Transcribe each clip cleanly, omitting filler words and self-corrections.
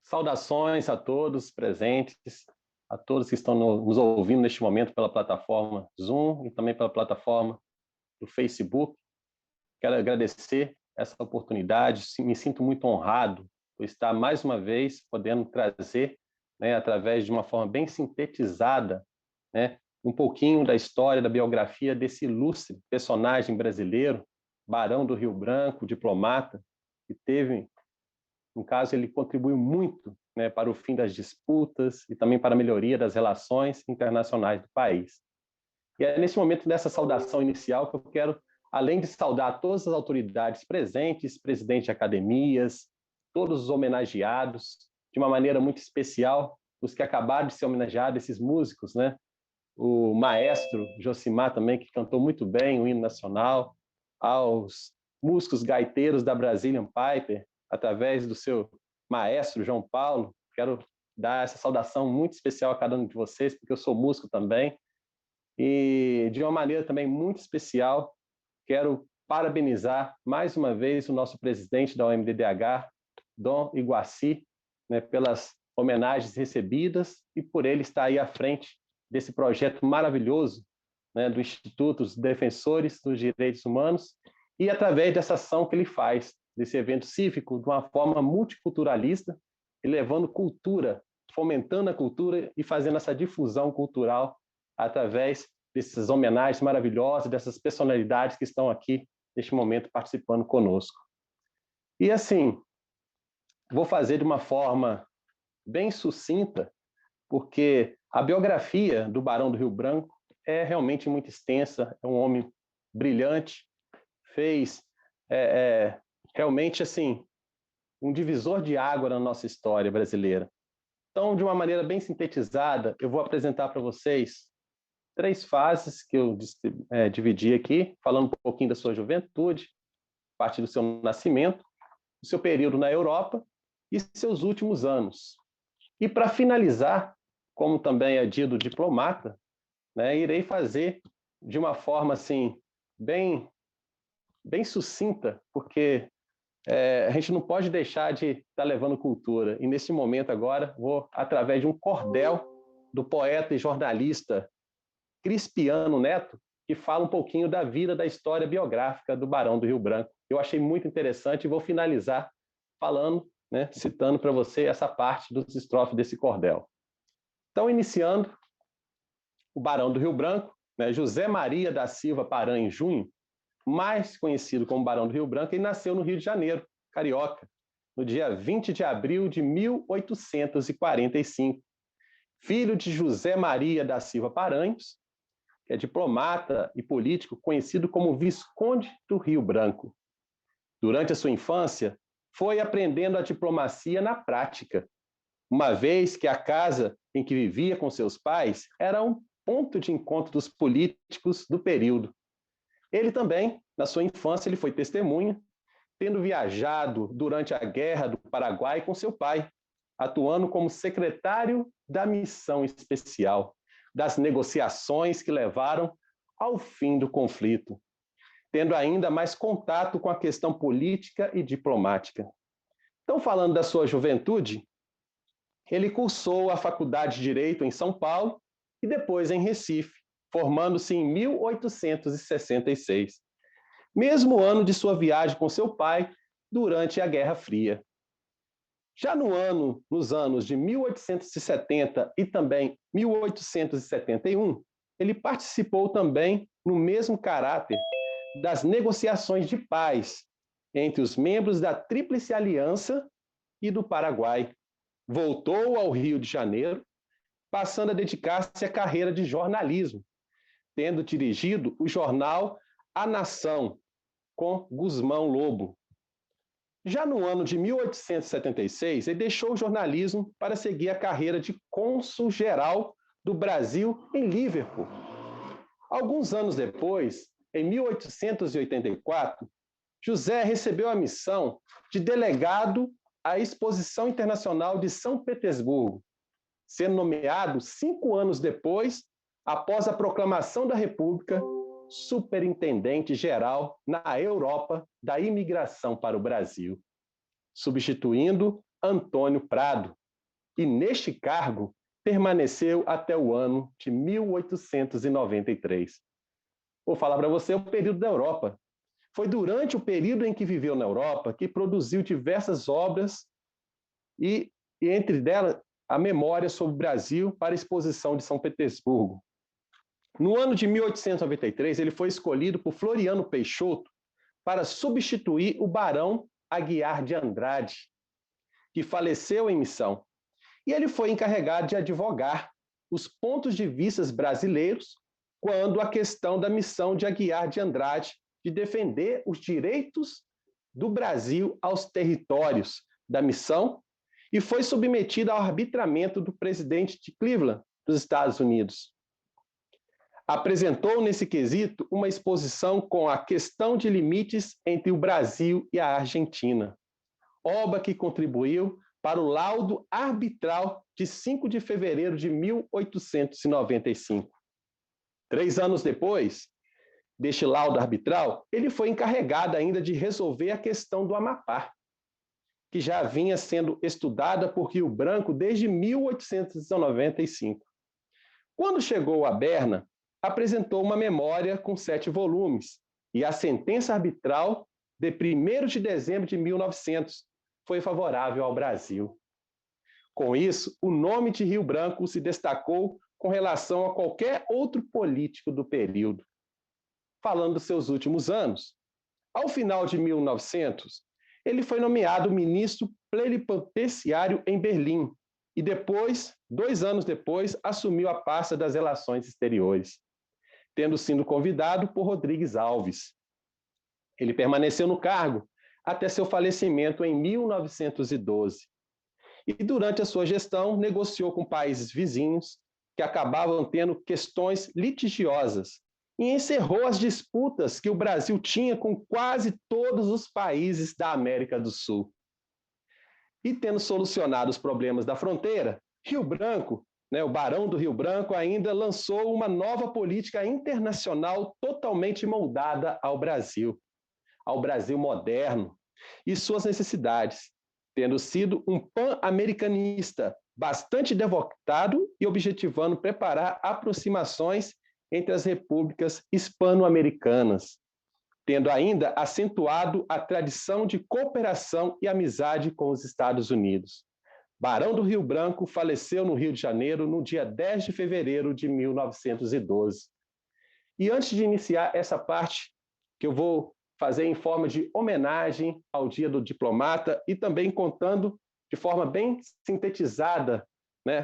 Saudações a todos presentes, a todos que estão nos ouvindo neste momento pela plataforma Zoom e também pela plataforma do Facebook. Quero agradecer essa oportunidade, me sinto muito honrado por estar mais uma vez podendo trazer, através de uma forma bem sintetizada, um pouquinho da história, da biografia desse ilustre personagem brasileiro, Barão do Rio Branco, diplomata, que teve, no caso, ele contribuiu muito para o fim das disputas e também para a melhoria das relações internacionais do país. E é nesse momento dessa saudação inicial que eu quero, além de saudar todas as autoridades presentes, presidentes de academias, todos os homenageados, de uma maneira muito especial, os que acabaram de ser homenageados, esses músicos, o maestro Josimar também, que cantou muito bem o hino nacional, aos músicos gaiteiros da Brazilian Piper, através do seu maestro João Paulo. Quero dar essa saudação muito especial a cada um de vocês, porque eu sou músico também, e de uma maneira também muito especial, quero parabenizar mais uma vez o nosso presidente da OMDDH, Dom Iguaci, pelas homenagens recebidas e por ele estar aí à frente desse projeto maravilhoso do Instituto dos Defensores dos Direitos Humanos e através dessa ação que ele faz, desse evento cívico, de uma forma multiculturalista e levando cultura, fomentando a cultura e fazendo essa difusão cultural através dessas homenagens maravilhosas, dessas personalidades que estão aqui, neste momento, participando conosco. E assim, vou fazer de uma forma bem sucinta, porque a biografia do Barão do Rio Branco é realmente muito extensa, é um homem brilhante, fez realmente assim um divisor de água na nossa história brasileira. Então, de uma maneira bem sintetizada, eu vou apresentar para vocês 3 fases que eu dividi aqui, falando um pouquinho da sua juventude, a partir do seu nascimento, o seu período na Europa e seus últimos anos. E para finalizar, como também é dia do diplomata, irei fazer de uma forma assim bem sucinta, porque a gente não pode deixar de estar levando cultura. E nesse momento agora vou através de um cordel do poeta e jornalista Crispiano Neto, que fala um pouquinho da vida, da história biográfica do Barão do Rio Branco. Eu achei muito interessante e vou finalizar falando, citando para você essa parte dos estrofes desse cordel. Então, iniciando, o Barão do Rio Branco, José Maria da Silva Paranhos Júnior, mais conhecido como Barão do Rio Branco, ele nasceu no Rio de Janeiro, carioca, no dia 20 de abril de 1845. Filho de José Maria da Silva Paranhos, que é diplomata e político conhecido como Visconde do Rio Branco. Durante a sua infância, foi aprendendo a diplomacia na prática, uma vez que a casa em que vivia com seus pais era um ponto de encontro dos políticos do período. Ele também, na sua infância, ele foi testemunha, tendo viajado durante a Guerra do Paraguai com seu pai, atuando como secretário da missão especial, das negociações que levaram ao fim do conflito, tendo ainda mais contato com a questão política e diplomática. Então, falando da sua juventude, ele cursou a Faculdade de Direito em São Paulo e depois em Recife, formando-se em 1866, mesmo ano de sua viagem com seu pai durante a Guerra Fria. Já nos anos de 1870 e também 1871, ele participou também, no mesmo caráter, das negociações de paz entre os membros da Tríplice Aliança e do Paraguai. Voltou ao Rio de Janeiro, passando a dedicar-se à carreira de jornalismo, tendo dirigido o jornal A Nação, com Gusmão Lobo. Já no ano de 1876, ele deixou o jornalismo para seguir a carreira de cônsul-geral do Brasil em Liverpool. Alguns anos depois, em 1884, José recebeu a missão de delegado à Exposição Internacional de São Petersburgo, sendo nomeado 5 anos depois, após a proclamação da República, superintendente-geral na Europa da imigração para o Brasil, substituindo Antônio Prado, e neste cargo permaneceu até o ano de 1893. Vou falar para você o período da Europa. Foi durante o período em que viveu na Europa que produziu diversas obras e entre delas, a Memória sobre o Brasil para a Exposição de São Petersburgo. No ano de 1893, ele foi escolhido por Floriano Peixoto para substituir o Barão Aguiar de Andrade, que faleceu em missão. E ele foi encarregado de advogar os pontos de vista brasileiros quando a questão da missão de Aguiar de Andrade de defender os direitos do Brasil aos territórios da missão e foi submetido ao arbitramento do presidente de Cleveland, dos Estados Unidos. Apresentou nesse quesito uma exposição com a questão de limites entre o Brasil e a Argentina, obra que contribuiu para o laudo arbitral de 5 de fevereiro de 1895. 3 anos depois deste laudo arbitral, ele foi encarregado ainda de resolver a questão do Amapá, que já vinha sendo estudada por Rio Branco desde 1895. Quando chegou a Berna, apresentou uma memória com 7 volumes, e a sentença arbitral de 1º de dezembro de 1900 foi favorável ao Brasil. Com isso, o nome de Rio Branco se destacou com relação a qualquer outro político do período. Falando dos seus últimos anos, ao final de 1900, ele foi nomeado ministro plenipotenciário em Berlim e depois, 2 anos depois, assumiu a pasta das Relações Exteriores, tendo sido convidado por Rodrigues Alves. Ele permaneceu no cargo até seu falecimento em 1912. E durante a sua gestão, negociou com países vizinhos que acabavam tendo questões litigiosas e encerrou as disputas que o Brasil tinha com quase todos os países da América do Sul. E tendo solucionado os problemas da fronteira, Rio Branco, o Barão do Rio Branco, ainda lançou uma nova política internacional totalmente moldada ao Brasil moderno e suas necessidades, tendo sido um pan-americanista bastante devotado e objetivando preparar aproximações entre as repúblicas hispano-americanas, tendo ainda acentuado a tradição de cooperação e amizade com os Estados Unidos. Barão do Rio Branco faleceu no Rio de Janeiro no dia 10 de fevereiro de 1912. E antes de iniciar essa parte, que eu vou fazer em forma de homenagem ao Dia do Diplomata e também contando de forma bem sintetizada,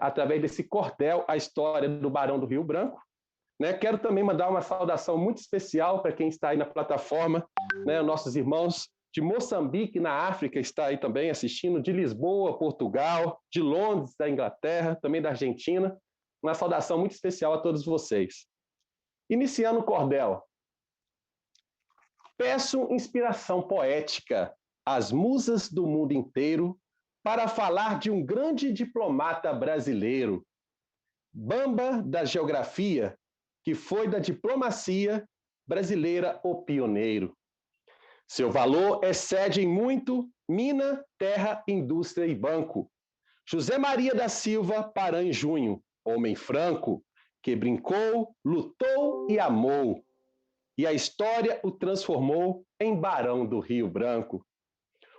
através desse cordel, a história do Barão do Rio Branco. Quero também mandar uma saudação muito especial para quem está aí na plataforma, nossos irmãos de Moçambique, na África, está aí também assistindo, de Lisboa, Portugal, de Londres, da Inglaterra, também da Argentina. Uma saudação muito especial a todos vocês. Iniciando o cordel. Peço inspiração poética às musas do mundo inteiro para falar de um grande diplomata brasileiro, bamba da geografia, que foi da diplomacia brasileira o pioneiro. Seu valor excede em muito mina, terra, indústria e banco. José Maria da Silva Paranjunho, homem franco, que brincou, lutou e amou. E a história o transformou em Barão do Rio Branco.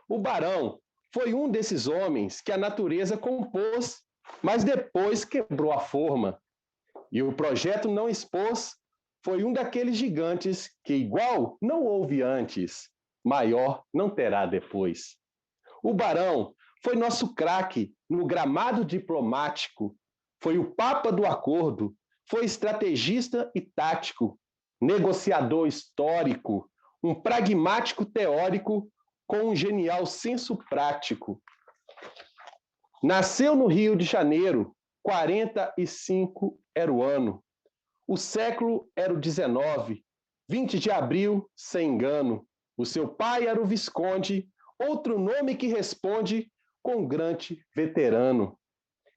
O Barão foi um desses homens que a natureza compôs, mas depois quebrou a forma. E o projeto não expôs, foi um daqueles gigantes que igual não houve antes, maior não terá depois. O Barão foi nosso craque no gramado diplomático, foi o papa do acordo, foi estrategista e tático, negociador histórico, um pragmático teórico com um genial senso prático. Nasceu no Rio de Janeiro, 45 era o ano. O século era o 19, 20 de abril, sem engano. O seu pai era o Visconde, outro nome que responde com grande veterano.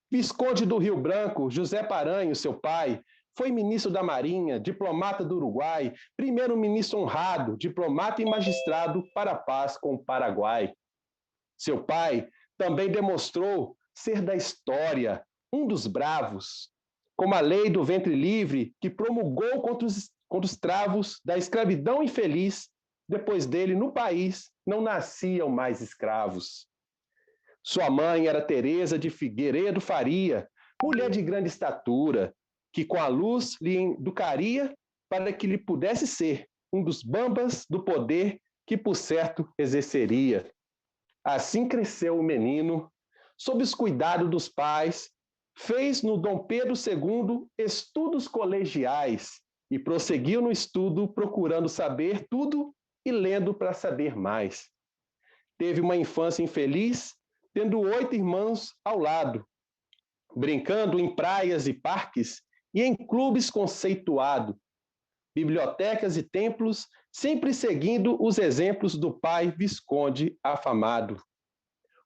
Visconde do Rio Branco, José Paranhos, seu pai, foi ministro da Marinha, diplomata do Uruguai, primeiro-ministro honrado, diplomata e magistrado para a paz com o Paraguai. Seu pai também demonstrou ser da história um dos bravos, como a lei do ventre livre, que promulgou contra os travos da escravidão infeliz. Depois dele, no país, não nasciam mais escravos. Sua mãe era Teresa de Figueiredo Faria, mulher de grande estatura, que com a luz lhe educaria para que lhe pudesse ser um dos bambas do poder que, por certo, exerceria. Assim cresceu o menino, sob os cuidados dos pais, fez no Dom Pedro II estudos colegiais e prosseguiu no estudo procurando saber tudo e lendo para saber mais. Teve uma infância infeliz, tendo 8 irmãos ao lado, brincando em praias e parques e em clubes conceituados, bibliotecas e templos, sempre seguindo os exemplos do pai Visconde afamado.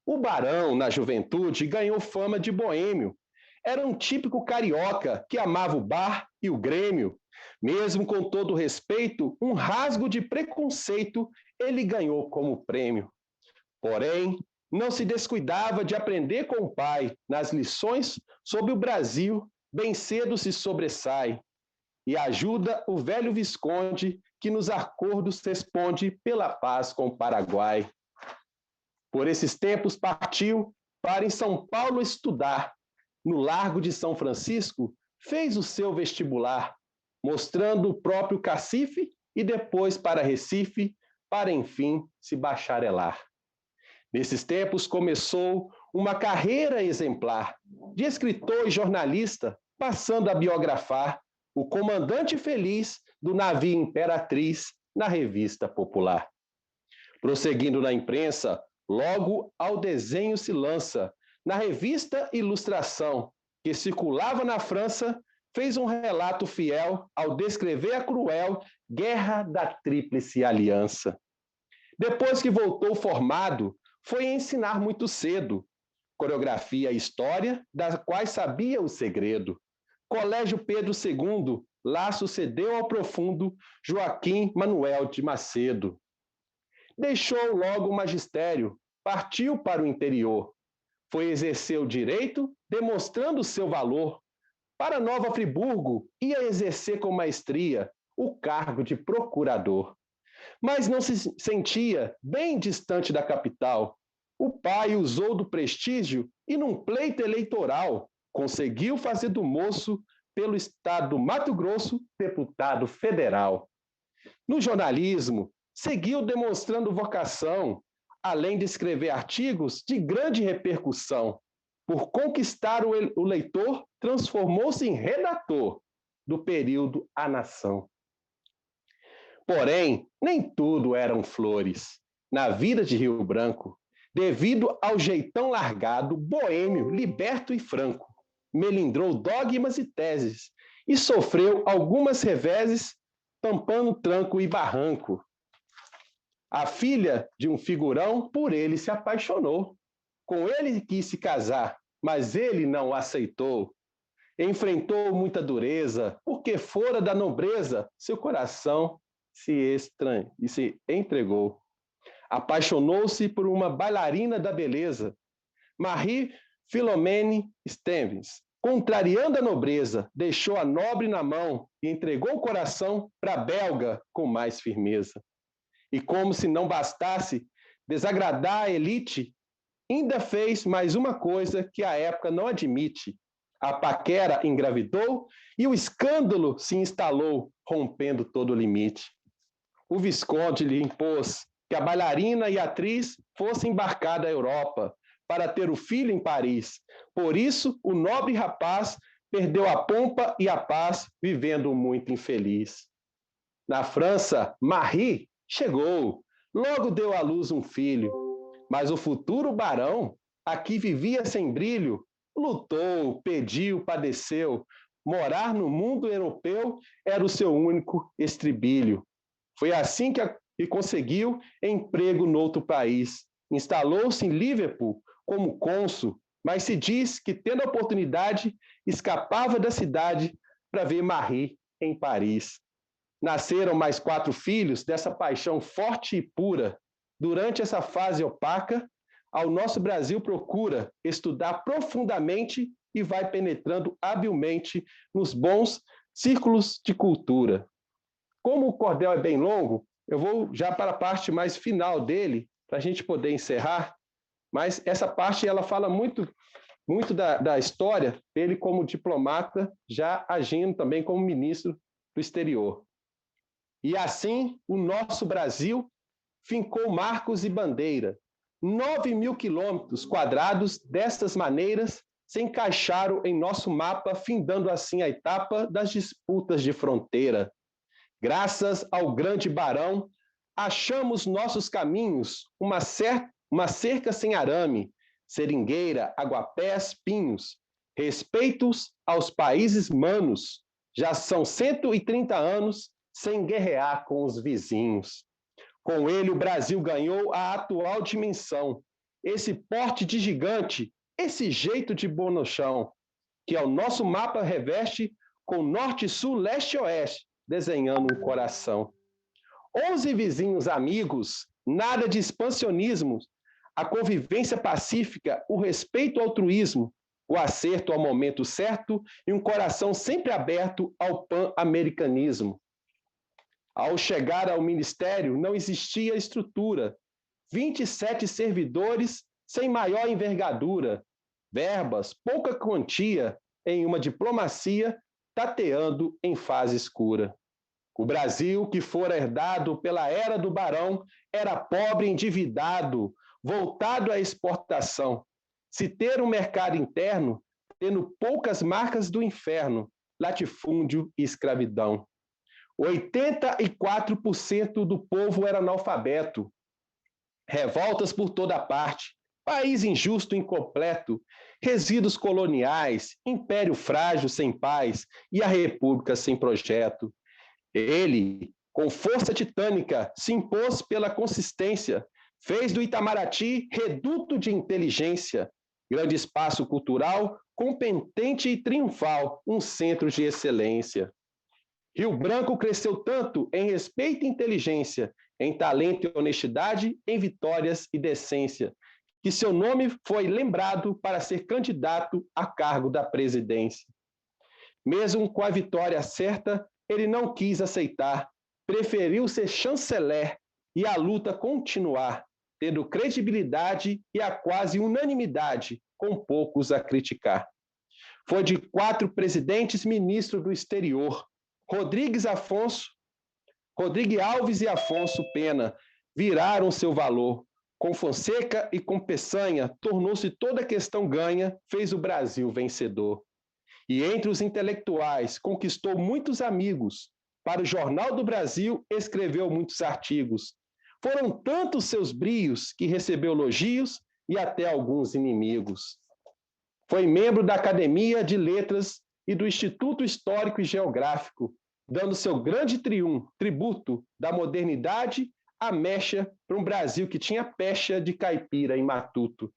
O barão, na juventude, ganhou fama de boêmio. Era um típico carioca que amava o bar e o Grêmio. Mesmo com todo respeito, um rasgo de preconceito ele ganhou como prêmio. Porém, não se descuidava de aprender com o pai nas lições sobre o Brasil, bem cedo se sobressai. E ajuda o velho Visconde, que nos acordos responde pela paz com o Paraguai. Por esses tempos partiu para em São Paulo estudar. No Largo de São Francisco, fez o seu vestibular, mostrando o próprio cacife e depois para Recife, para enfim se bacharelar. Nesses tempos começou uma carreira exemplar de escritor e jornalista, passando a biografar o comandante feliz do navio Imperatriz na Revista Popular. Prosseguindo na imprensa, logo ao desenho se lança. Na revista Ilustração, que circulava na França, fez um relato fiel ao descrever a cruel Guerra da Tríplice Aliança. Depois que voltou formado, foi ensinar muito cedo coreografia e história, das quais sabia o segredo. Colégio Pedro II, lá sucedeu ao profundo Joaquim Manuel de Macedo. Deixou logo o magistério, partiu para o interior. Foi exercer o direito, demonstrando seu valor. Para Nova Friburgo, ia exercer com maestria o cargo de procurador. Mas não se sentia bem distante da capital. O pai usou do prestígio e, num pleito eleitoral, conseguiu fazer do moço, pelo estado do Mato Grosso, deputado federal. No jornalismo, seguiu demonstrando vocação, além de escrever artigos de grande repercussão. Por conquistar o leitor, transformou-se em redator do período A Nação. Porém, nem tudo eram flores. Na vida de Rio Branco, devido ao jeitão largado, boêmio, liberto e franco, melindrou dogmas e teses e sofreu algumas reveses, tampando tranco e barranco. A filha de um figurão por ele se apaixonou. Com ele quis se casar, mas ele não aceitou. Enfrentou muita dureza, porque fora da nobreza, seu coração se entregou. Apaixonou-se por uma bailarina da beleza, Marie Philomène Stevens. Contrariando a nobreza, deixou a nobre na mão e entregou o coração para a belga com mais firmeza. E como se não bastasse desagradar a elite, ainda fez mais uma coisa que a época não admite. A paquera engravidou e o escândalo se instalou, rompendo todo o limite. O Visconde lhe impôs que a bailarina e a atriz fossem embarcadas à Europa para ter o filho em Paris. Por isso, o nobre rapaz perdeu a pompa e a paz, vivendo muito infeliz. Na França, Marie chegou, logo deu à luz um filho, mas o futuro barão, aqui vivia sem brilho, lutou, pediu, padeceu. Morar no mundo europeu era o seu único estribilho. Foi assim que conseguiu emprego noutro país. Instalou-se em Liverpool como cônsul, mas se diz que, tendo a oportunidade, escapava da cidade para ver Marie em Paris. Nasceram mais 4 filhos dessa paixão forte e pura. Durante essa fase opaca, ao nosso Brasil procura estudar profundamente e vai penetrando habilmente nos bons círculos de cultura. Como o cordel é bem longo, eu vou já para a parte mais final dele, para a gente poder encerrar, mas essa parte ela fala muito da história dele como diplomata, já agindo também como ministro do exterior. E assim, o nosso Brasil fincou marcos e bandeira. 9.000 quilômetros quadrados destas maneiras se encaixaram em nosso mapa, findando assim a etapa das disputas de fronteira. Graças ao grande barão, achamos nossos caminhos, uma cerca sem arame, seringueira, aguapés, pinhos, respeitos aos países manos. Já são 130 anos sem guerrear com os vizinhos. Com ele, o Brasil ganhou a atual dimensão, esse porte de gigante, esse jeito de bonochão, que ao nosso mapa reveste com norte, sul, leste e oeste, desenhando um coração. 11 vizinhos amigos, nada de expansionismo, a convivência pacífica, o respeito ao altruísmo, o acerto ao momento certo e um coração sempre aberto ao pan-americanismo. Ao chegar ao ministério, não existia estrutura. 27 servidores sem maior envergadura. Verbas, pouca quantia em uma diplomacia tateando em fase escura. O Brasil, que fora herdado pela era do barão, era pobre, endividado, voltado à exportação. Se ter um mercado interno, tendo poucas marcas do inferno, latifúndio e escravidão. 84% do povo era analfabeto. Revoltas por toda parte, país injusto e incompleto, resíduos coloniais, império frágil sem paz e a república sem projeto. Ele, com força titânica, se impôs pela consistência, fez do Itamaraty reduto de inteligência, grande espaço cultural, competente e triunfal, um centro de excelência. Rio Branco cresceu tanto em respeito e inteligência, em talento e honestidade, em vitórias e decência, que seu nome foi lembrado para ser candidato a cargo da presidência. Mesmo com a vitória certa, ele não quis aceitar, preferiu ser chanceler e a luta continuar, tendo credibilidade e a quase unanimidade, com poucos a criticar. Foi de 4 presidentes ministro do exterior, Rodrigues Alves e Afonso Pena viraram seu valor. Com Fonseca e com Peçanha, tornou-se toda questão ganha, fez o Brasil vencedor. E entre os intelectuais, conquistou muitos amigos. Para o Jornal do Brasil, escreveu muitos artigos. Foram tantos seus brios que recebeu elogios e até alguns inimigos. Foi membro da Academia de Letras e do Instituto Histórico e Geográfico, dando seu grande tributo da modernidade à mecha para um Brasil que tinha pecha de caipira e matuto.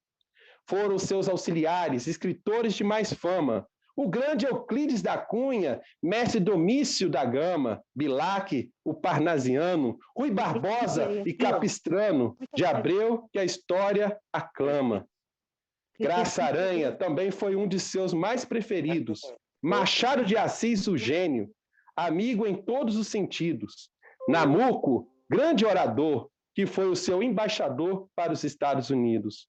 Foram seus auxiliares, escritores de mais fama, o grande Euclides da Cunha, mestre Domício da Gama, Bilac, o Parnasiano, Rui Barbosa e Capistrano, de Abreu, que a história aclama. Graça Aranha também foi um de seus mais preferidos. Machado de Assis, o gênio, amigo em todos os sentidos. Namuco, grande orador, que foi o seu embaixador para os Estados Unidos.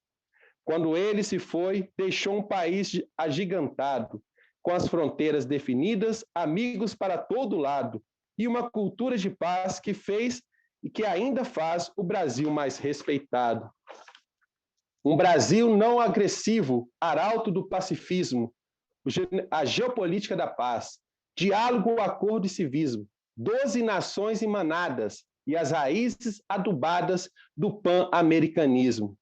Quando ele se foi, deixou um país agigantado, com as fronteiras definidas, amigos para todo lado, e uma cultura de paz que fez e que ainda faz o Brasil mais respeitado. Um Brasil não agressivo, arauto do pacifismo, a geopolítica da paz, diálogo, acordo e civismo, 12 nações emanadas e as raízes adubadas do pan-americanismo.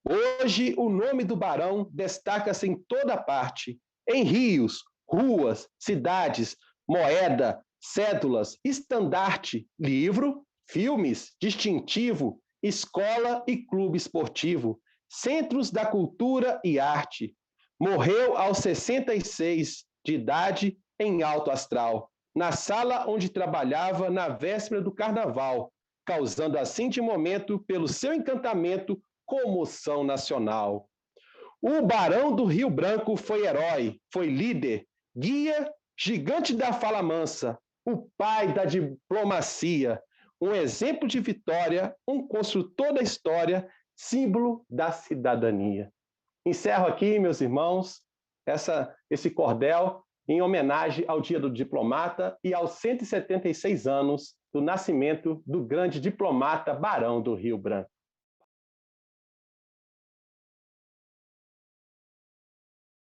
Hoje, o nome do Barão destaca-se em toda parte, em rios, ruas, cidades, moeda, cédulas, estandarte, livro, filmes, distintivo, escola e clube esportivo, centros da cultura e arte. Morreu aos 66 de idade em alto astral, na sala onde trabalhava na véspera do carnaval, causando assim de momento, pelo seu encantamento, comoção nacional. O Barão do Rio Branco foi herói, foi líder, guia, gigante da fala mansa, o pai da diplomacia, um exemplo de vitória, um construtor da história, símbolo da cidadania. Encerro aqui, meus irmãos, esse cordel em homenagem ao Dia do Diplomata e aos 176 anos do nascimento do grande diplomata Barão do Rio Branco.